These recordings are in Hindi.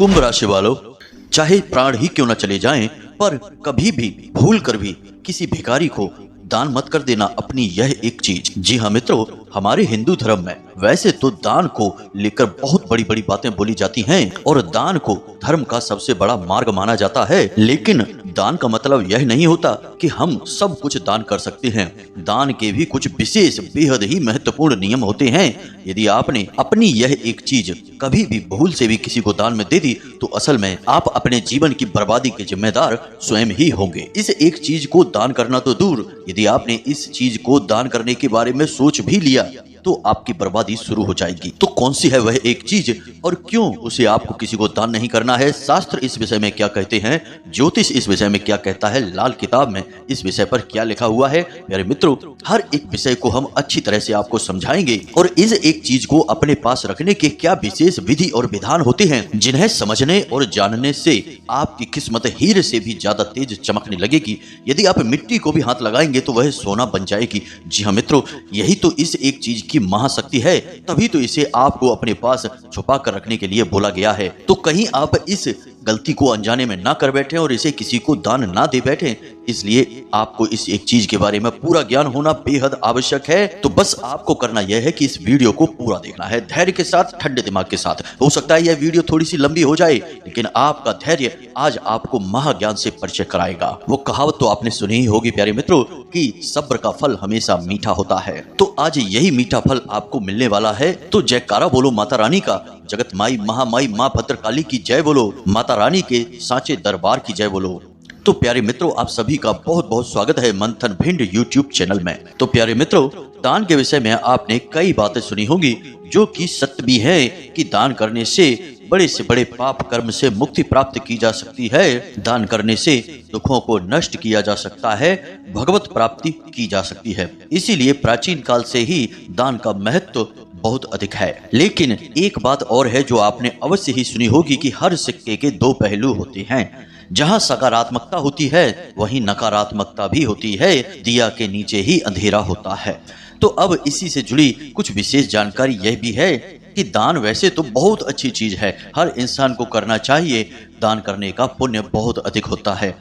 कुंभ राशि वालों, चाहे प्राण ही क्यों न चले जाएं, पर कभी भी भूल कर भी किसी भिखारी को दान मत कर देना अपनी यह एक चीज। जी हाँ मित्रों, हमारे हिंदू धर्म में वैसे तो दान को लेकर बहुत बड़ी बड़ी बातें बोली जाती हैं और दान को धर्म का सबसे बड़ा मार्ग माना जाता है, लेकिन दान का मतलब यह नहीं होता कि हम सब कुछ दान कर सकते हैं। दान के भी कुछ विशेष बेहद ही महत्वपूर्ण नियम होते हैं। यदि आपने अपनी यह एक चीज कभी भी भूल से भी किसी को दान में दे दी तो असल में आप अपने जीवन की बर्बादी के जिम्मेदार स्वयं ही होंगे। इस एक चीज को दान करना तो दूर, यदि आपने इस चीज को दान करने के बारे में सोच भी लिया तो आपकी बर्बादी शुरू हो जाएगी। तो कौन सी है वह एक चीज और क्यों उसे आपको किसी को दान नहीं करना है? शास्त्र इस विषय में क्या कहते हैं, ज्योतिष इस विषय में क्या कहता है, लाल किताब में इस विषय पर क्या लिखा हुआ है? मेरे मित्रों, हर एक विषय को हम अच्छी तरह से आपको समझाएंगे और इस एक चीज को अपने पास रखने के क्या विशेष विधि और विधान होते हैं, जिन्हें समझने और जानने से आपकी किस्मत हीरे से भी ज्यादा तेज चमकने लगेगी। यदि आप मिट्टी को भी हाथ लगाएंगे तो वह सोना बन जाएगी। जी हाँ मित्रों, यही तो इस एक चीज की महाशक्ति है, तभी तो इसे आपको अपने पास छुपा कर रखने के लिए बोला गया है। तो कहीं आप इस गलती को अनजाने में ना कर बैठे और इसे किसी को दान ना दे बैठे, इसलिए आपको इस एक चीज के बारे में पूरा ज्ञान होना बेहद आवश्यक है। तो बस आपको करना यह है कि इस वीडियो को पूरा देखना है, धैर्य के साथ, ठंडे दिमाग के साथ। हो सकता है यह वीडियो थोड़ी सी लंबी हो जाए, लेकिन आपका धैर्य आज आपको महाज्ञान से परिचय कराएगा। वो कहावत तो आपने सुनी ही होगी प्यारे मित्रों कि सब्र का फल हमेशा मीठा होता है। तो आज यही मीठा फल आपको मिलने वाला है। तो जयकारा बोलो माता रानी का, जगत माई महामाई माँ भद्रकाली की जय बोलो, माता रानी के सांचे दरबार की जय बोलो। तो प्यारे मित्रों, आप सभी का बहुत बहुत स्वागत है मंथन भिंड यूट्यूब चैनल में। तो प्यारे मित्रों, दान के विषय में आपने कई बातें सुनी होंगी जो कि सत्य भी है कि दान करने से बड़े पाप कर्म से मुक्ति प्राप्त की जा सकती है। दान करने से दुखों को नष्ट किया जा सकता है, भगवत प्राप्ति की जा सकती है। इसीलिए प्राचीन काल से ही दान का महत्व बहुत अधिक है। लेकिन एक बात और है जो आपने अवश्य ही सुनी होगी कि हर सिक्के के दो पहलू होते हैं। जहाँ सकारात्मकता होती है वहीं नकारात्मकता भी होती है। दिया के नीचे ही अंधेरा होता है। तो अब इसी से जुड़ी कुछ विशेष जानकारी यह भी है कि दान वैसे तो बहुत अच्छी चीज है, हर इंसान को करना चाहिए। दान करने का पुण्य बहुत अधिक होता है,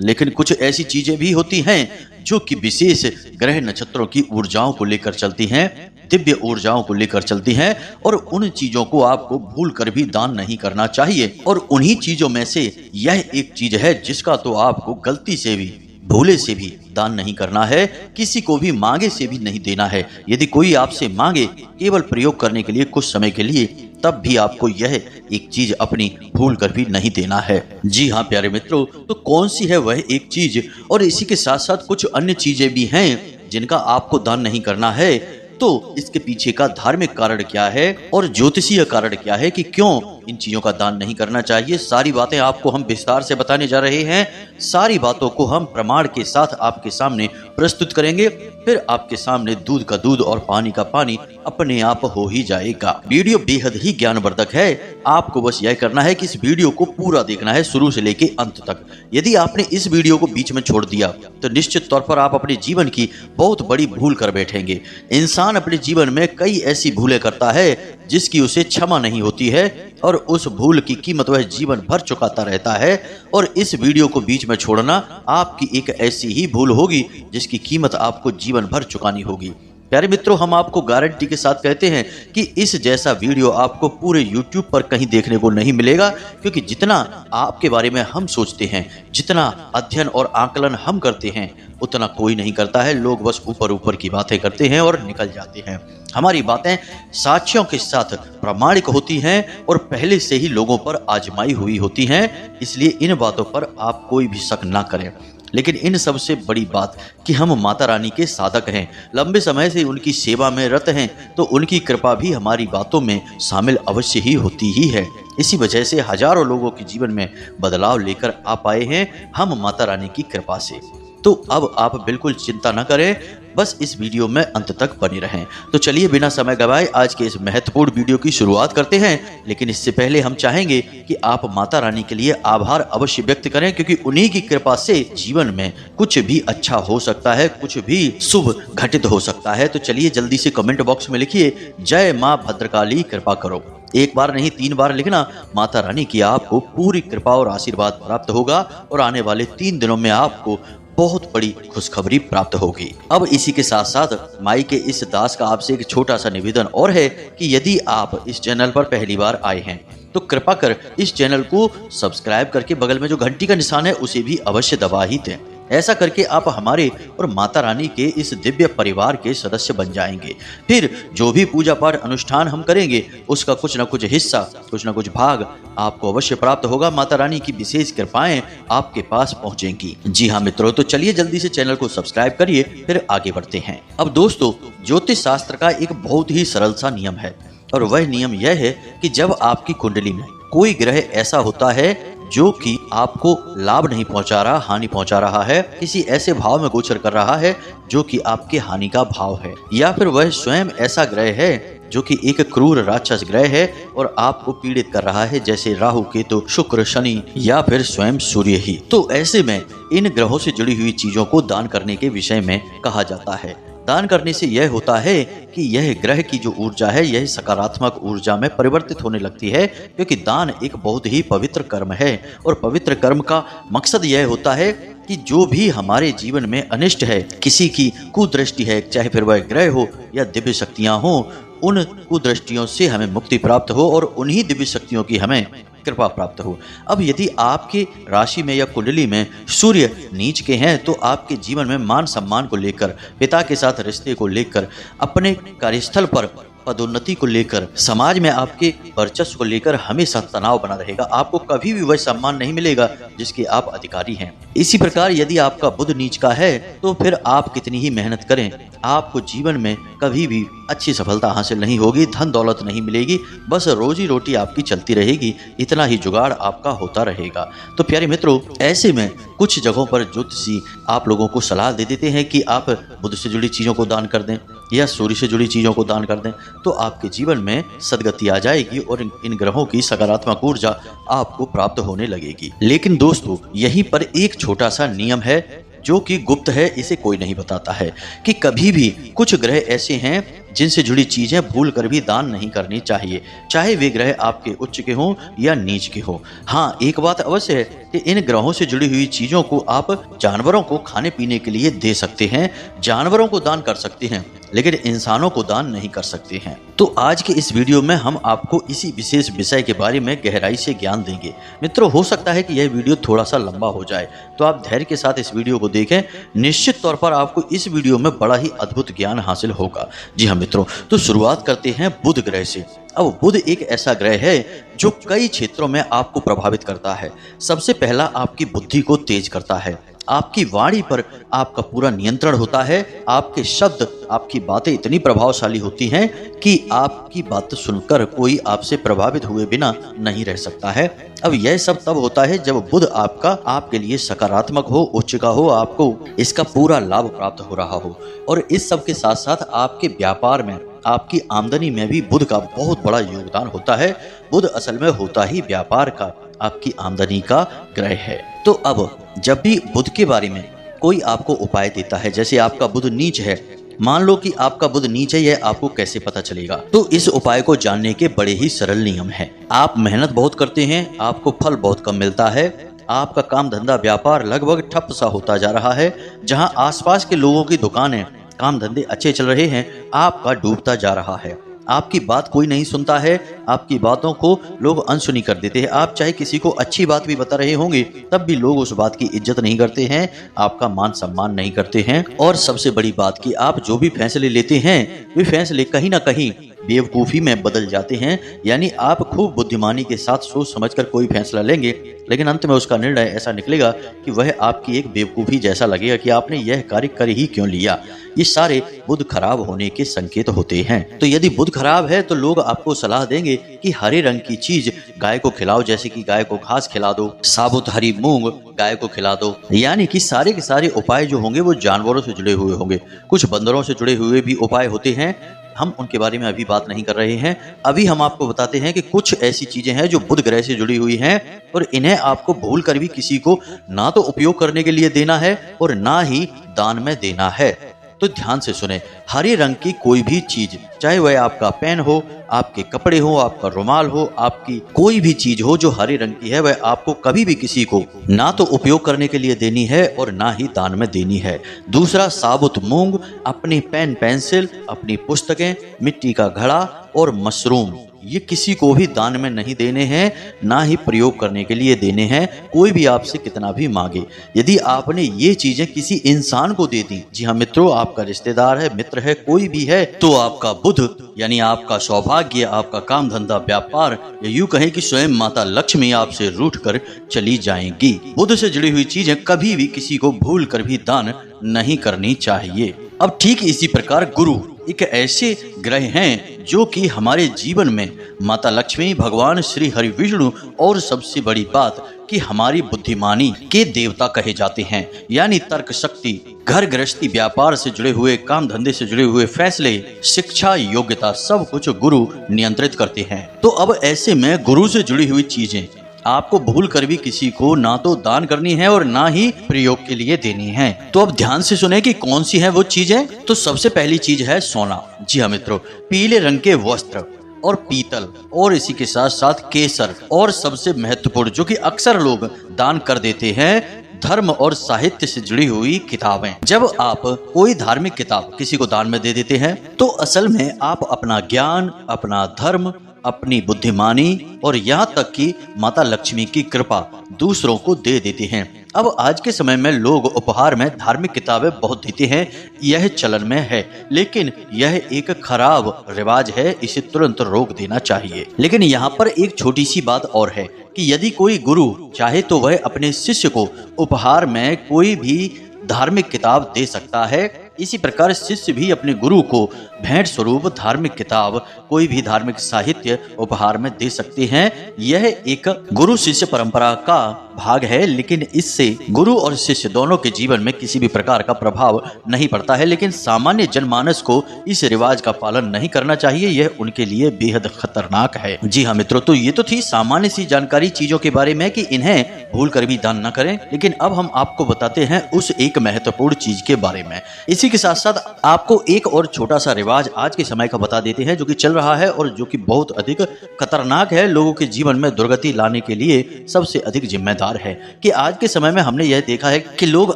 लेकिन कुछ ऐसी चीजें भी होती हैं जो कि विशेष ग्रह नक्षत्रों की ऊर्जाओं को लेकर चलती हैं, दिव्य ऊर्जाओं को लेकर चलती हैं, और उन चीजों को आपको भूल कर भी दान नहीं करना चाहिए। और उन्हीं चीजों में से यह एक चीज है जिसका तो आपको गलती से भी, भूले से भी दान नहीं करना है, किसी को भी मांगे से भी नहीं देना है। यदि कोई आपसे मांगे केवल प्रयोग करने के लिए, कुछ समय के लिए, तब भी आपको यह एक चीज अपनी भूल कर भी नहीं देना है। जी हाँ प्यारे मित्रों, तो कौन सी है वह एक चीज, और इसी के साथ साथ कुछ अन्य चीजें भी हैं जिनका आपको दान नहीं करना है। तो इसके पीछे का धार्मिक कारण क्या है और ज्योतिषीय कारण क्या है कि क्यों इन चीजों का दान नहीं करना चाहिए, सारी बातें आपको हम विस्तार से बताने जा रहे हैं। सारी बातों को हम प्रमाण के साथ आपके सामने प्रस्तुत करेंगे, फिर आपके सामने दूध का दूध और पानी का पानी अपने आप हो ही जाएगा। वीडियो बेहद ही ज्ञानवर्धक है, आपको बस यह करना है कि इस वीडियो को पूरा देखना है शुरू से लेके अंत तक। यदि आपने इस वीडियो को बीच में छोड़ दिया तो निश्चित तौर पर आप अपने जीवन की बहुत बड़ी भूल कर बैठेंगे। इंसान अपने जीवन में कई ऐसी भूलें करता है जिसकी उसे क्षमा नहीं होती है, और उस भूल की कीमत वह जीवन भर चुकाता रहता है। और इस वीडियो को बीच में छोड़ना आपकी एक ऐसी ही भूल होगी जिसकी कीमत आपको जीवन भर चुकानी होगी। प्यारे मित्रों, हम आपको गारंटी के साथ कहते हैं कि इस जैसा वीडियो आपको पूरे YouTube पर कहीं देखने को नहीं मिलेगा, क्योंकि जितना आपके बारे में हम सोचते हैं, जितना अध्ययन और आकलन हम करते हैं, उतना कोई नहीं करता है। लोग बस ऊपर ऊपर की बातें करते हैं और निकल जाते हैं। हमारी बातें साक्ष्यों के साथ प्रामाणिक होती हैं और पहले से ही लोगों पर आजमाई हुई होती हैं, इसलिए इन बातों पर आप कोई भी शक ना करें। लेकिन इन सबसे बड़ी बात कि हम माता रानी के साधक हैं, लंबे समय से उनकी सेवा में रत हैं, तो उनकी कृपा भी हमारी बातों में शामिल अवश्य ही होती ही है। इसी वजह से हजारों लोगों के जीवन में बदलाव लेकर आ पाए हैं हम माता रानी की कृपा से। तो अब आप बिल्कुल चिंता न करें, बस इस वीडियो में अंत तक बने रहें। तो चलिए बिना समय गवाए आज के इस महत्वपूर्ण वीडियो की शुरुआत करते हैं। लेकिन इससे पहले हम चाहेंगे कि आप माता रानी के लिए आभार अवश्य व्यक्त करें, क्योंकि उन्हीं की कृपा से जीवन में कुछ भी अच्छा हो सकता है, कुछ भी शुभ घटित हो सकता है। तो चलिए जल्दी से कमेंट बॉक्स में लिखिए, जय माँ भद्रकाली कृपा करो। एक बार नहीं 3 बार लिखना। माता रानी की आपको पूरी कृपा और आशीर्वाद प्राप्त होगा और आने वाले 3 दिनों में आपको बहुत बड़ी खुशखबरी प्राप्त होगी। अब इसी के साथ साथ माई के इस दास का आपसे एक छोटा सा निवेदन और है कि यदि आप इस चैनल पर पहली बार आए हैं तो कृपा कर इस चैनल को सब्सक्राइब करके बगल में जो घंटी का निशान है उसे भी अवश्य दबा ही दें। ऐसा करके आप हमारे और माता रानी के इस दिव्य परिवार के सदस्य बन जाएंगे। फिर जो भी पूजा पाठ अनुष्ठान हम करेंगे उसका कुछ न कुछ हिस्सा, कुछ न कुछ भाग आपको अवश्य प्राप्त होगा। माता रानी की विशेष कृपाएं आपके पास पहुंचेंगी। जी हाँ मित्रों, तो चलिए जल्दी से चैनल को सब्सक्राइब करिए, फिर आगे बढ़ते हैं। अब दोस्तों, ज्योतिष शास्त्र का एक बहुत ही सरल सा नियम है और वह नियम यह है कि जब आपकी कुंडली में कोई ग्रह ऐसा होता है जो कि आपको लाभ नहीं पहुंचा रहा, हानि पहुंचा रहा है, किसी ऐसे भाव में गोचर कर रहा है जो कि आपके हानि का भाव है, या फिर वह स्वयं ऐसा ग्रह है जो कि एक क्रूर राक्षस ग्रह है और आपको पीड़ित कर रहा है, जैसे राहु, केतु, शुक्र, शनि या फिर स्वयं सूर्य ही, तो ऐसे में इन ग्रहों से जुड़ी हुई चीजों को दान करने के विषय में कहा जाता है। दान करने से यह होता है कि यह ग्रह की जो ऊर्जा है यह सकारात्मक ऊर्जा में परिवर्तित होने लगती है, क्योंकि दान एक बहुत ही पवित्र कर्म है और पवित्र कर्म का मकसद यह होता है कि जो भी हमारे जीवन में अनिष्ट है, किसी की कुदृष्टि है, चाहे फिर वह ग्रह हो या दिव्य शक्तियां हो, उन कुदृष्टियों से हमें मुक्ति प्राप्त हो और उन्हीं दिव्य शक्तियों की हमें कृपा प्राप्त हो। अब यदि आपके राशि में या कुंडली में सूर्य नीच के हैं तो आपके जीवन में मान सम्मान को लेकर, पिता के साथ रिश्ते को लेकर, अपने कार्यस्थल पर पदोन्नति को लेकर, समाज में आपके वर्चस्व को लेकर हमेशा तनाव बना रहेगा। आपको कभी भी वह सम्मान नहीं मिलेगा जिसके आप अधिकारी हैं। इसी प्रकार यदि आपका बुध नीच का है तो फिर आप कितनी ही मेहनत करें, आपको जीवन में कभी भी अच्छी सफलता हासिल नहीं होगी, धन दौलत नहीं मिलेगी, बस रोजी रोटी आपकी चलती रहेगी, इतना ही जुगाड़ आपका होता रहेगा। तो प्यारे मित्रों, ऐसे में कुछ जगहों पर ज्योतिषी आप लोगों को सलाह दे देते हैं कि आप बुध से जुड़ी चीजों को दान कर दें या सूर्य से जुड़ी चीजों को दान कर दें, तो आपके जीवन में सदगति आ जाएगी और इन ग्रहों की सकारात्मक ऊर्जा आपको प्राप्त होने लगेगी। लेकिन दोस्तों, यहीं पर एक छोटा सा नियम है जो कि गुप्त है, इसे कोई नहीं बताता है, कि कभी भी कुछ ग्रह ऐसे हैं जिनसे जुड़ी चीजें भूल कर भी दान नहीं करनी चाहिए, चाहे वे ग्रह आपके उच्च के हों या नीच के हों। हाँ, एक बात अवश्य है कि इन ग्रहों से जुड़ी हुई चीजों को आप जानवरों को खाने पीने के लिए दे सकते हैं, जानवरों को दान कर सकते हैं, लेकिन इंसानों को दान नहीं कर सकते हैं। तो आज के इस वीडियो में हम आपको इसी विशेष विषय के बारे में गहराई से ज्ञान देंगे। मित्रों, हो सकता है कि यह वीडियो थोड़ा सा लंबा हो जाए, तो आप धैर्य के साथ इस वीडियो को देखें। निश्चित तौर पर आपको इस वीडियो में बड़ा ही अद्भुत ज्ञान हासिल होगा। जी हाँ मित्रों, तो शुरुआत करते हैं बुध ग्रह से। अब बुध एक ऐसा ग्रह है जो कई क्षेत्रों में आपको प्रभावित करता है। सबसे पहला आपकी बुद्धि को तेज करता है, आपकी वाणी पर आपका पूरा नियंत्रण होता है, आपके शब्द, आपकी बातें इतनी प्रभावशाली होती हैं कि आपकी बात सुनकर कोई आपसे प्रभावित हुए बिना नहीं रह सकता है। अब यह सब तब होता है जब बुध आपका आपके लिए सकारात्मक हो, उच्च का हो, आपको इसका पूरा लाभ प्राप्त हो रहा हो। और इस सब के साथ साथ आपके व्यापार में, आपकी आमदनी में भी बुध का बहुत बड़ा योगदान होता है। बुध असल में होता ही व्यापार का, आपकी आमदनी का ग्रह है। तो अब जब भी बुध के बारे में कोई आपको उपाय देता है, जैसे आपका बुध नीच है, मान लो कि आपका बुध नीच है, यह आपको कैसे पता चलेगा? तो इस उपाय को जानने के बड़े ही सरल नियम हैं। आप मेहनत बहुत करते हैं, आपको फल बहुत कम मिलता है, आपका काम धंधा व्यापार लगभग ठप सा होता जा रहा है, जहां आसपास के लोगों की दुकानें, काम धंधे अच्छे चल रहे हैं, आपका डूबता जा रहा है। आपकी बात कोई नहीं सुनता है, आपकी बातों को लोग अनसुनी कर देते हैं। आप चाहे किसी को अच्छी बात भी बता रहे होंगे तब भी लोग उस बात की इज्जत नहीं करते हैं, आपका मान सम्मान नहीं करते हैं। और सबसे बड़ी बात कि आप जो भी फैसले लेते हैं वे फैसले कहीं ना कहीं बेवकूफ़ी में बदल जाते हैं। यानी आप खूब बुद्धिमानी के साथ सोच समझकर कोई फैसला लेंगे, लेकिन अंत में उसका निर्णय ऐसा निकलेगा कि वह आपकी एक बेवकूफ़ी जैसा लगेगा कि आपने यह कार्य कर ही क्यों लिया। ये सारे बुध खराब होने के संकेत होते हैं। तो यदि बुध खराब है तो लोग आपको सलाह देंगे कि हरे रंग की चीज गाय को खिलाओ, जैसे कि गाय को घास खिला दो, साबुत हरी मूंग गाय को खिला दो। यानी कि सारे के सारे उपाय जो होंगे वो जानवरों से जुड़े हुए होंगे। कुछ बंदरों से जुड़े हुए भी उपाय होते हैं, हम उनके बारे में अभी बात नहीं कर रहे हैं। अभी हम आपको बताते हैं कि कुछ ऐसी चीजें हैं जो बुध ग्रह से जुड़ी हुई हैं और इन्हें आपको भूल कर भी किसी को ना तो उपयोग करने के लिए देना है और ना ही दान में देना है। तो ध्यान से सुने, हरे रंग की कोई भी चीज, चाहे वह आपका पेन हो, आपके कपड़े हो, आपका रुमाल हो, आपकी कोई भी चीज हो जो हरे रंग की है, वह आपको कभी भी किसी को ना तो उपयोग करने के लिए देनी है और ना ही दान में देनी है। दूसरा, साबुत मूंग, अपनी पेन पेंसिल, अपनी पुस्तकें, मिट्टी का घड़ा और मशरूम, ये किसी को भी दान में नहीं देने हैं, ना ही प्रयोग करने के लिए देने हैं, कोई भी आपसे कितना भी मांगे। यदि आपने ये चीजें किसी इंसान को दे दी, जी हाँ मित्रों, आपका रिश्तेदार है, मित्र है, कोई भी है, तो आपका बुध यानी आपका सौभाग्य, आपका काम धंधा व्यापार, या यूं कहें कि स्वयं माता लक्ष्मी आपसे रूठ कर चली जाएंगी। बुध से जुड़ी हुई चीजें कभी भी किसी को भूल कर भी दान नहीं करनी चाहिए। अब ठीक इसी प्रकार गुरु एक ऐसे ग्रह हैं जो कि हमारे जीवन में माता लक्ष्मी, भगवान श्री हरि विष्णु और सबसे बड़ी बात कि हमारी बुद्धिमानी के देवता कहे जाते हैं। यानी तर्क शक्ति, घर गृहस्थी, व्यापार से जुड़े हुए, काम धंधे से जुड़े हुए फैसले, शिक्षा, योग्यता, सब कुछ गुरु नियंत्रित करते हैं। तो अब ऐसे में गुरु से जुड़ी हुई चीजें आपको भूल कर भी किसी को ना तो दान करनी है और ना ही प्रयोग के लिए देनी है। तो अब ध्यान से सुने कि कौन सी है वो चीजें। तो सबसे पहली चीज है सोना। जी हाँ मित्रों, पीले रंग के वस्त्र और पीतल और इसी के साथ साथ केसर, और सबसे महत्वपूर्ण जो कि अक्सर लोग दान कर देते हैं, धर्म और साहित्य से जुड़ी हुई किताबें। जब आप कोई धार्मिक किताब किसी को दान में दे देते हैं तो असल में आप अपना ज्ञान, अपना धर्म, अपनी बुद्धिमानी और यहाँ तक कि माता लक्ष्मी की कृपा दूसरों को दे देते हैं। अब आज के समय में लोग उपहार में धार्मिक किताबें बहुत देते हैं, यह चलन में है, लेकिन यह एक खराब रिवाज है, इसे तुरंत रोक देना चाहिए। लेकिन यहाँ पर एक छोटी सी बात और है कि यदि कोई गुरु चाहे तो वह अपने शिष्य को उपहार में कोई भी धार्मिक किताब दे सकता है। इसी प्रकार शिष्य भी अपने गुरु को भेंट स्वरूप धार्मिक किताब, कोई भी धार्मिक साहित्य उपहार में दे सकते हैं। यह एक गुरु शिष्य परंपरा का भाग है, लेकिन इससे गुरु और शिष्य दोनों के जीवन में किसी भी प्रकार का प्रभाव नहीं पड़ता है। लेकिन सामान्य जनमानस को इस रिवाज का पालन नहीं करना चाहिए, यह उनके लिए बेहद खतरनाक है। जी हाँ मित्रों, तो ये तो थी सामान्य सी जानकारी चीजों के बारे में कि इन्हें भूल कर भी दान न करें। लेकिन अब हम आपको बताते हैं उस एक महत्वपूर्ण चीज के बारे में। इसी के साथ साथ आपको एक और छोटा सा रिवाज आज के समय का बता देते हैं जो कि चल रहा है और जो कि बहुत अधिक खतरनाक है, लोगों के जीवन में दुर्गति लाने के लिए सबसे अधिक जिम्मेदार है। कि आज के समय में हमने यह देखा है कि लोग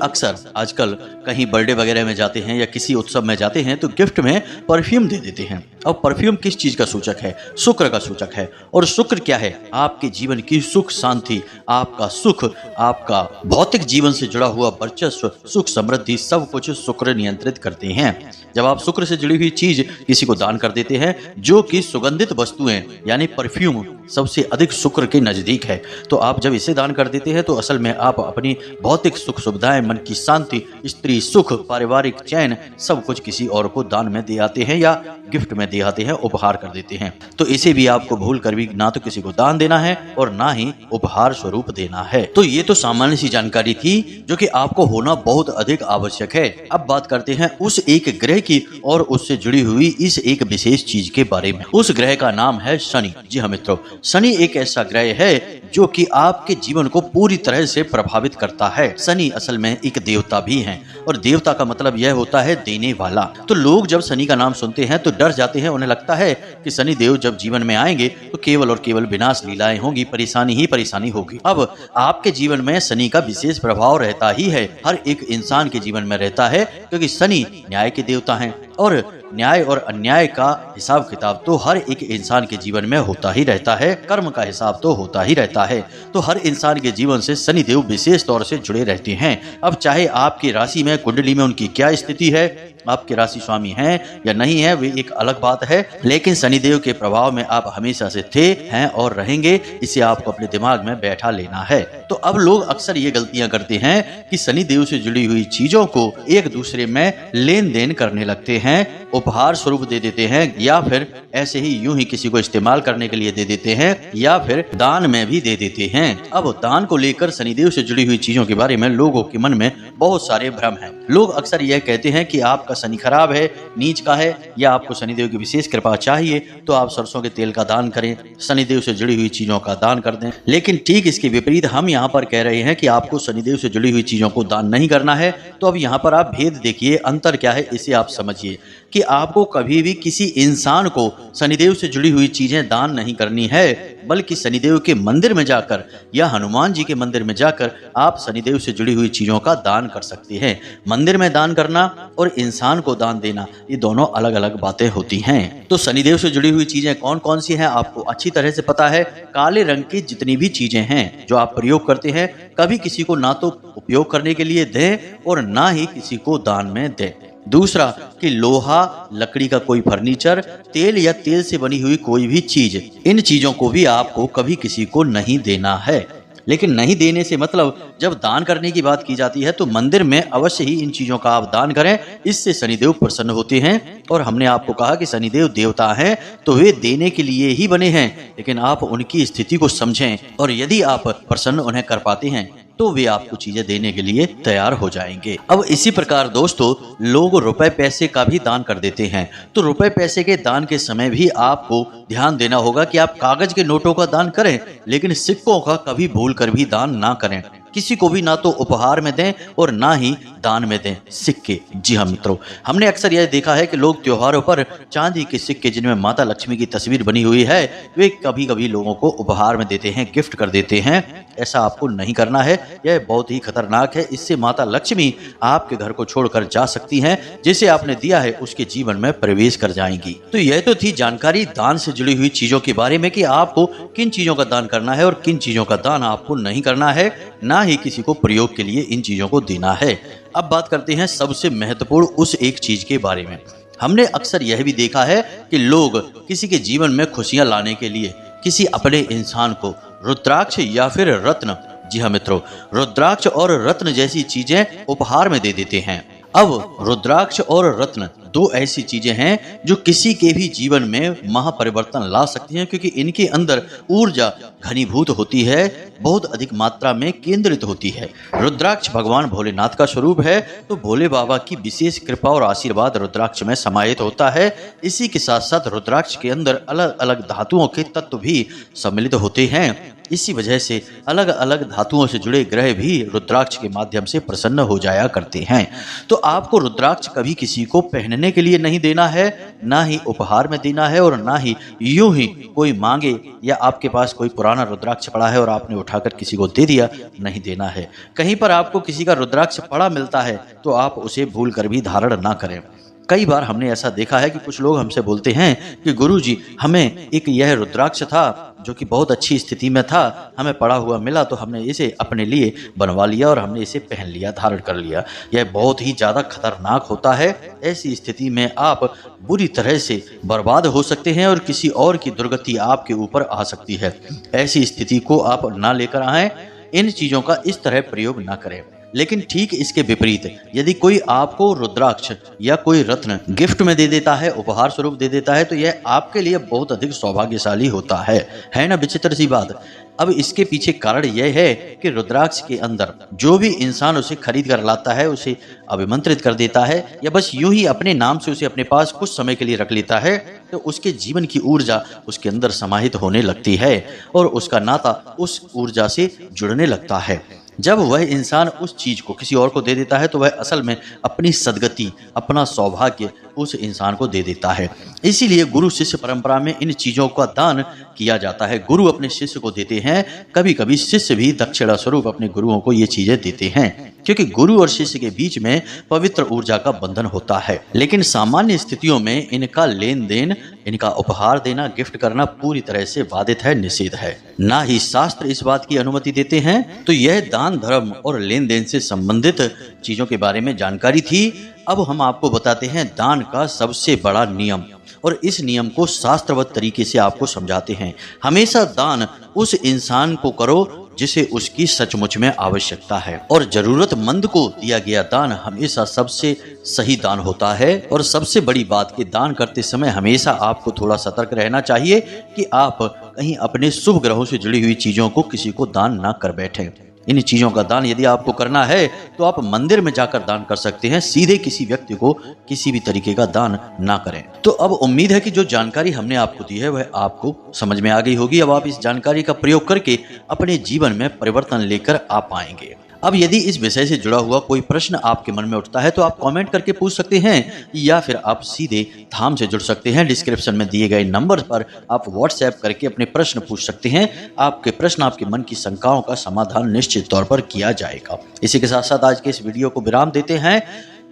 अक्सर आजकल कहीं बर्थडे वगैरह में जाते हैं या किसी उत्सव में जाते हैं तो गिफ्ट में परफ्यूम दे देते हैं। अब परफ्यूम किस चीज का सूचक है? शुक्र का सूचक है। और शुक्र क्या है? आपके जीवन की सुख शांति, आपका सुख, आपका भौतिक जीवन से जुड़ा हुआ वर्चस्व, सुख समृद्धि, सब कुछ शुक्र नियंत्रित करते हैं। जब आप शुक्र से जुड़ी हुई चीज किसी को दान कर देते हैं, जो कि सुगंधित वस्तुएं यानी परफ्यूम सबसे अधिक शुक्र के नजदीक है, तो आप जब इसे दान कर देते हैं तो असल में आप अपनी भौतिक सुख सुविधाएं, मन की शांति, स्त्री सुख, पारिवारिक चैन, सब कुछ किसी और को दान में दे आते हैं या गिफ्ट में दे आते हैं, उपहार कर देते हैं। तो इसे भी आपको भूल कर भी ना तो किसी को दान देना है और ना ही उपहार स्वरूप देना है। तो ये तो सामान्य सी जानकारी थी जो कि आपको होना बहुत अधिक आवश्यक है। अब बात करते हैं उस एक ग्रह की और उससे जुड़ी हुई इस एक विशेष चीज के बारे में। उस ग्रह का नाम है शनि। जी हाँ मित्रों, शनि एक ऐसा ग्रह है जो कि आपके जीवन को पूरी तरह से प्रभावित करता है। शनि असल में एक देवता भी हैं और देवता का मतलब यह होता है देने वाला। तो लोग जब शनि का नाम सुनते हैं तो डर जाते हैं, उन्हें लगता है कि शनि देव जब जीवन में आएंगे तो केवल और केवल विनाश लीलाएं होंगी, परेशानी ही परेशानी होगी। अब आपके जीवन में शनि का विशेष प्रभाव रहता ही है, हर एक इंसान के जीवन में रहता है, क्योंकि शनि न्याय के देवता हैं और न्याय और अन्याय का हिसाब किताब तो हर एक इंसान के जीवन में होता ही रहता है, कर्म का हिसाब तो होता ही रहता है। तो हर इंसान के जीवन से शनिदेव विशेष तौर से जुड़े रहते हैं। अब चाहे आपकी राशि में, कुंडली में उनकी क्या स्थिति है, आपके राशि स्वामी हैं या नहीं है, वे एक अलग बात है, लेकिन शनिदेव के प्रभाव में आप हमेशा से थे, हैं और रहेंगे। इसे आपको अपने दिमाग में बैठा लेना है। तो अब लोग अक्सर ये गलतियां करते हैं कि शनिदेव से जुड़ी हुई चीजों को एक दूसरे में लेन देन करने लगते हैं, उपहार स्वरूप दे देते हैं, या फिर ऐसे ही यूं ही किसी को इस्तेमाल करने के लिए दे देते हैं, या फिर दान में भी दे देते हैं। अब दान को लेकर शनिदेव से जुड़ी हुई चीजों के बारे में लोगों के मन में बहुत सारे भ्रम हैं। लोग अक्सर यह कहते हैं कि आपका शनि खराब है, नीच का है, या आपको शनिदेव की विशेष कृपा चाहिए तो आप सरसों के तेल का दान करें, शनिदेव से जुड़ी हुई चीजों का दान कर दें। लेकिन ठीक इसके विपरीत हम यहाँ पर कह रहे हैं कि आपको शनिदेव से जुड़ी हुई चीजों को दान नहीं करना है। तो अब यहाँ पर आप भेद देखिए, अंतर क्या है इसे आप समझिए कि आपको कभी भी किसी इंसान को शनिदेव से जुड़ी हुई चीजें दान नहीं करनी है, बल्कि शनिदेव के मंदिर में जाकर या हनुमान जी के मंदिर में जाकर आप शनिदेव से जुड़ी हुई चीजों का दान कर सकते हैं। मंदिर में दान करना और इंसान को दान देना, ये दोनों अलग अलग बातें होती हैं। तो शनिदेव से जुड़ी हुई चीजें कौन कौन सी हैं आपको अच्छी तरह से पता है। काले रंग की जितनी भी चीजें हैं जो आप प्रयोग करते हैं, कभी किसी को ना तो उपयोग करने के लिए दें और ना ही किसी को दान में दें। दूसरा कि लोहा, लकड़ी का कोई फर्नीचर, तेल या तेल से बनी हुई कोई भी चीज, इन चीजों को भी आपको कभी किसी को नहीं देना है। लेकिन नहीं देने से मतलब जब दान करने की बात की जाती है तो मंदिर में अवश्य ही इन चीजों का आप दान करें, इससे शनिदेव प्रसन्न होते हैं। और हमने आपको कहा कि शनिदेव देवता हैं तो वे देने के लिए ही बने हैं, लेकिन आप उनकी स्थिति को समझें और यदि आप प्रसन्न उन्हें कर पाते हैं तो वे आपको चीजें देने के लिए तैयार हो जाएंगे। अब इसी प्रकार दोस्तों, लोग रुपए पैसे का भी दान कर देते हैं। तो रुपए पैसे के दान के समय भी आपको ध्यान देना होगा कि आप कागज के नोटों का दान करें, लेकिन सिक्कों का कभी भूल कर भी दान ना करें। किसी को भी ना तो उपहार में दें और ना ही दान में दें सिक्के। जी हाँ मित्रों, हमने अक्सर यह देखा है कि लोग त्योहारों पर चांदी के सिक्के जिनमें माता लक्ष्मी की तस्वीर बनी हुई है, वे कभी कभी लोगों को उपहार में देते हैं, गिफ्ट कर देते हैं। ऐसा आपको नहीं करना है, यह बहुत ही खतरनाक है। इससे माता लक्ष्मी आपके घर को छोड़कर जा सकती हैं, जिसे आपने दिया है उसके जीवन में प्रवेश कर जाएंगी। तो यह तो थी जानकारी दान से जुड़ी हुई चीजों के बारे में कि आपको किन चीजों का दान करना है और किन चीजों का दान आपको नहीं करना है, ना ही किसी को प्रयोग के लिए इन चीजों को देना है। अब बात करते हैं सबसे महत्वपूर्ण उस एक चीज के बारे में। हमने अक्सर यह भी देखा है कि लोग किसी के जीवन में खुशियां लाने के लिए किसी अपने इंसान को रुद्राक्ष या फिर रत्न, जी हाँ मित्रों, रुद्राक्ष और रत्न जैसी चीजें उपहार में दे देते हैं। अब रुद्राक्ष और रत्न दो ऐसी चीजें हैं जो किसी के भी जीवन में महापरिवर्तन ला सकती हैं, क्योंकि इनके अंदर ऊर्जा घनीभूत होती है, बहुत अधिक मात्रा में केंद्रित होती है। रुद्राक्ष भगवान भोलेनाथ का स्वरूप है, तो भोले बाबा की विशेष कृपा और आशीर्वाद रुद्राक्ष में समाहित होता है। इसी के साथ साथ रुद्राक्ष के अंदर अलग अलग धातुओं के तत्व भी सम्मिलित होते हैं। इसी वजह से अलग अलग धातुओं से जुड़े ग्रह भी रुद्राक्ष के माध्यम से प्रसन्न हो जाया करते हैं। तो आपको रुद्राक्ष कभी किसी को पहनने के लिए नहीं देना है, ना ही उपहार में देना है, और ना ही यूं ही कोई मांगे या आपके पास कोई पुराना रुद्राक्ष पड़ा है और आपने उठाकर किसी को दे दिया, नहीं देना है। कहीं पर आपको किसी का रुद्राक्ष पड़ा मिलता है तो आप उसे भूल कर भी धारण ना करें। कई बार हमने ऐसा देखा है कि कुछ लोग हमसे बोलते हैं कि गुरुजी, हमें एक यह रुद्राक्ष था जो कि बहुत अच्छी स्थिति में था, हमें पड़ा हुआ मिला तो हमने इसे अपने लिए बनवा लिया और हमने इसे पहन लिया, धारण कर लिया। यह बहुत ही ज़्यादा खतरनाक होता है। ऐसी स्थिति में आप बुरी तरह से बर्बाद हो सकते हैं और किसी और की दुर्गति आपके ऊपर आ सकती है। ऐसी स्थिति को आप ना लेकर आएं, इन चीज़ों का इस तरह प्रयोग ना करें। लेकिन ठीक इसके विपरीत यदि कोई आपको रुद्राक्ष या कोई रत्न गिफ्ट में दे देता है, उपहार स्वरूप दे देता है, तो यह आपके लिए बहुत अधिक सौभाग्यशाली होता है ना विचित्र सी बात। अब इसके पीछे कारण यह है कि रुद्राक्ष के अंदर जो भी इंसान उसे खरीद कर लाता है, उसे अभिमंत्रित कर देता है या बस यूं ही अपने नाम से उसे अपने पास कुछ समय के लिए रख लेता है, तो उसके जीवन की ऊर्जा उसके अंदर समाहित होने लगती है और उसका नाता उस ऊर्जा से जुड़ने लगता है। जब वह इंसान उस चीज को किसी और को दे देता है तो वह असल में अपनी सद्गति, अपना सौभाग्य उस इंसान को दे देता है। इसीलिए गुरु शिष्य परंपरा में इन चीजों का दान किया जाता है। गुरु अपने शिष्य को देते हैं, कभी कभी शिष्य भी दक्षिणा स्वरूप अपने गुरुओं को ये चीजें देते हैं। क्योंकि गुरु और शिष्य के बीच में पवित्र ऊर्जा का बंधन होता है। लेकिन सामान्य स्थितियों में इनका लेन देन, इनका उपहार देना, गिफ्ट करना पूरी तरह से बाधित है, निषेध है। ना ही शास्त्र इस बात की अनुमति देते हैं। तो यह दान, धर्म और लेन देन से संबंधित चीजों के बारे में जानकारी थी। अब हम आपको बताते हैं दान का सबसे बड़ा नियम, और इस नियम को शास्त्रवत तरीके से आपको समझाते हैं। हमेशा दान उस इंसान को करो जिसे उसकी सचमुच में आवश्यकता है, और जरूरतमंद को दिया गया दान हमेशा सबसे सही दान होता है। और सबसे बड़ी बात कि दान करते समय हमेशा आपको थोड़ा सतर्क रहना चाहिए कि आप कहीं अपने शुभ ग्रहों से जुड़ी हुई चीजों को किसी को दान ना कर बैठें। इन चीजों का दान यदि आपको करना है तो आप मंदिर में जाकर दान कर सकते हैं, सीधे किसी व्यक्ति को किसी भी तरीके का दान ना करें। तो अब उम्मीद है कि जो जानकारी हमने आपको दी है वह आपको समझ में आ गई होगी। अब आप इस जानकारी का प्रयोग करके अपने जीवन में परिवर्तन लेकर आ पाएंगे। अब यदि इस विषय से जुड़ा हुआ कोई प्रश्न आपके मन में उठता है तो आप कमेंट करके पूछ सकते हैं, या फिर आप सीधे धाम से जुड़ सकते हैं। डिस्क्रिप्शन में दिए गए नंबर पर आप व्हाट्सएप करके अपने प्रश्न पूछ सकते हैं। आपके प्रश्न, आपके मन की शंकाओं का समाधान निश्चित तौर पर किया जाएगा। इसी के साथ साथ आज के इस वीडियो को विराम देते हैं।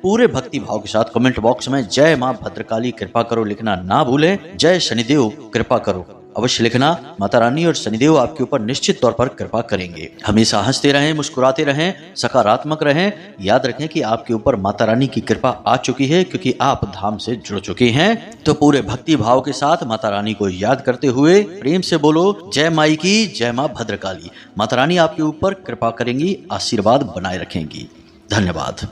पूरे भक्ति भाव के साथ कमेंट बॉक्स में जय मां भद्रकाली कृपा करो लिखना ना भूलें। जय शनिदेव कृपा करो अवश्य लिखना। माता रानी और शनिदेव आपके ऊपर निश्चित तौर पर कृपा करेंगे। हमेशा हंसते रहें, मुस्कुराते रहें, सकारात्मक रहें। याद रखें कि आपके ऊपर माता रानी की कृपा आ चुकी है, क्योंकि आप धाम से जुड़ चुके हैं। तो पूरे भक्ति भाव के साथ माता रानी को याद करते हुए प्रेम से बोलो जय माई की, जय मां भद्रकाली। माता रानी आपके ऊपर कृपा करेंगी, आशीर्वाद बनाए रखेंगी। धन्यवाद।